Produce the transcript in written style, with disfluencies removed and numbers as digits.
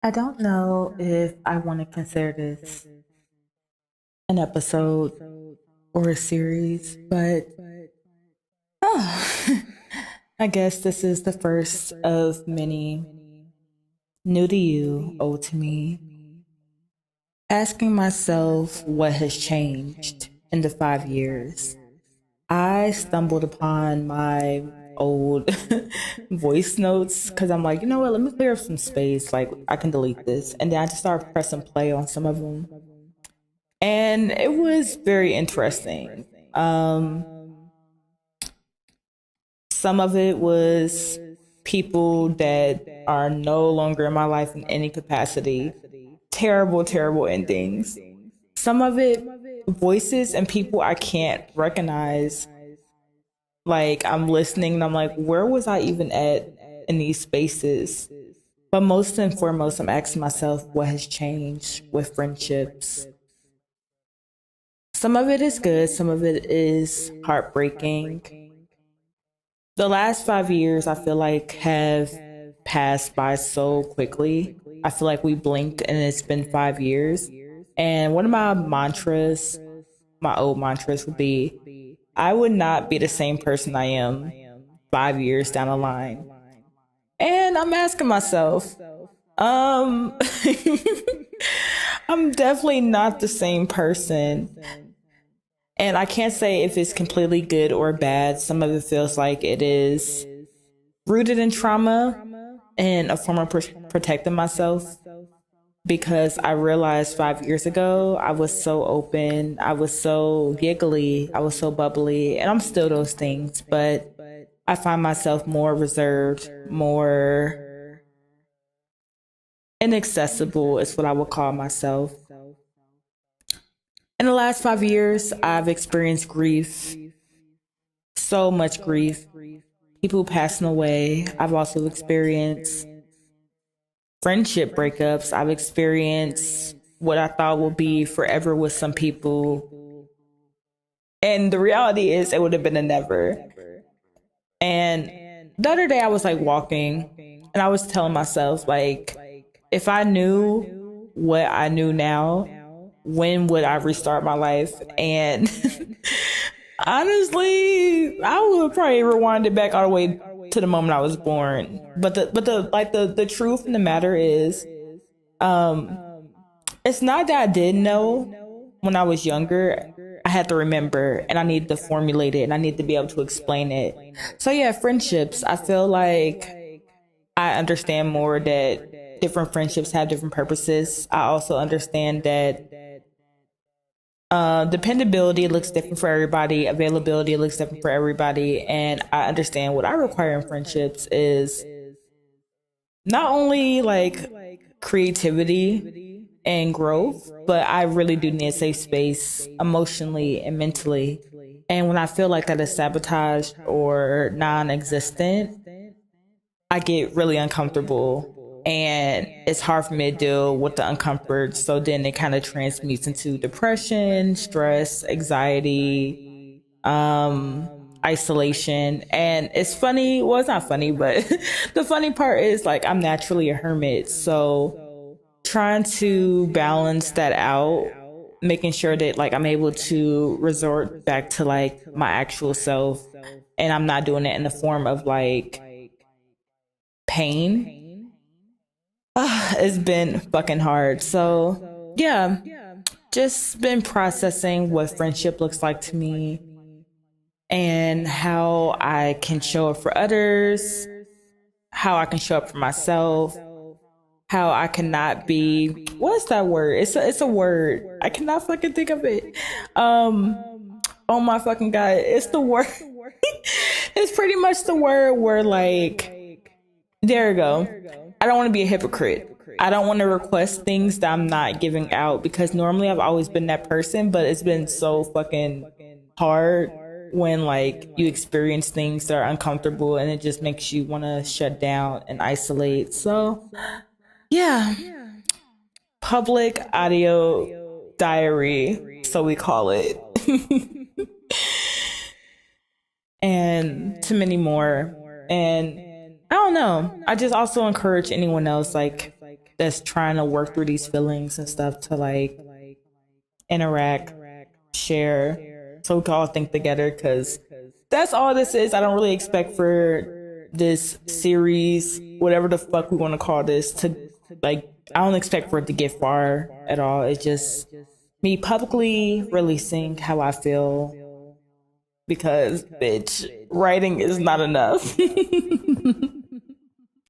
I don't know if I want to consider this an episode or a series, but oh, I guess this is the first of many new to you, old to me. Asking myself what has changed in the 5 years. I stumbled upon my old voice notes because I'm like, you know what, let me clear up some space. Like, I can delete this. And then I just started pressing play on some of them. And it was very interesting. Some of it was people that are no longer in my life in any capacity. Terrible, terrible endings. Some of it, voices and people I can't recognize. Like, I'm listening and I'm like, where was I even at in these spaces? But most and foremost, I'm asking myself what has changed with friendships. Some of it is good, some of it is heartbreaking. The last 5 years, I feel like, have passed by so quickly. I feel like we blinked and it's been 5 years. And one of my mantras, my old mantras would be, I would not be the same person I am 5 years down the line. And I'm asking myself, um, I'm definitely not the same person. And I can't say if it's completely good or bad. Some of it feels like it is rooted in trauma and a form of protecting myself because I realized 5 years ago I was so open, I was so giggly, I was so bubbly, and I'm still those things, but I find myself more reserved, more inaccessible is what I would call myself. In the last 5 years, I've experienced grief, so much grief. People passing away. I've also experienced friendship breakups. I've experienced what I thought would be forever with some people. And the reality is, it would have been a never. And the other day, I was like walking and I was telling myself, like, if I knew what I knew now, when would I restart my life? And honestly, I would probably rewind it back all the way to the moment I was born. But the truth in the matter is, um, it's not that I didn't know when I was younger. I had to remember and I need to formulate it and I need to be able to explain it. So yeah, friendships. I feel like I understand more that different friendships have different purposes. I also understand that dependability looks different for everybody. Availability looks different for everybody. And I understand what I require in friendships is not only like creativity and growth, but I really do need a safe space emotionally and mentally. And when I feel like that is sabotaged or non existent, I get really uncomfortable and it's hard for me to deal with the uncomfort. So then it kind of transmutes into depression, stress, anxiety, isolation. And it's funny. Well, it's not funny, but the funny part is like I'm naturally a hermit. So trying to balance that out, making sure that like I'm able to resort back to like my actual self and I'm not doing it in the form of like pain. It's been fucking hard. So, yeah, just been processing what friendship looks like to me and how I can show up for others, how I can show up for myself, how I cannot be what's that word? It's a word. I cannot fucking think of it. Oh my fucking god, it's the word. It's pretty much the word where like there you go. I don't want to be a hypocrite. I don't want to request things that I'm not giving out because normally I've always been that person, but it's been so fucking hard when like you experience things that are uncomfortable and it just makes you want to shut down and isolate. So, yeah, public audio diary, so we call it. And to many more. And I don't know. I just also encourage anyone else like that's trying to work through these feelings and stuff to like interact, share, so we can all think together. Because that's all this is. I don't really expect for this series, whatever the fuck we want to call this, to like. I don't expect for it to get far at all. It's just me publicly releasing how I feel because, bitch, writing is not enough.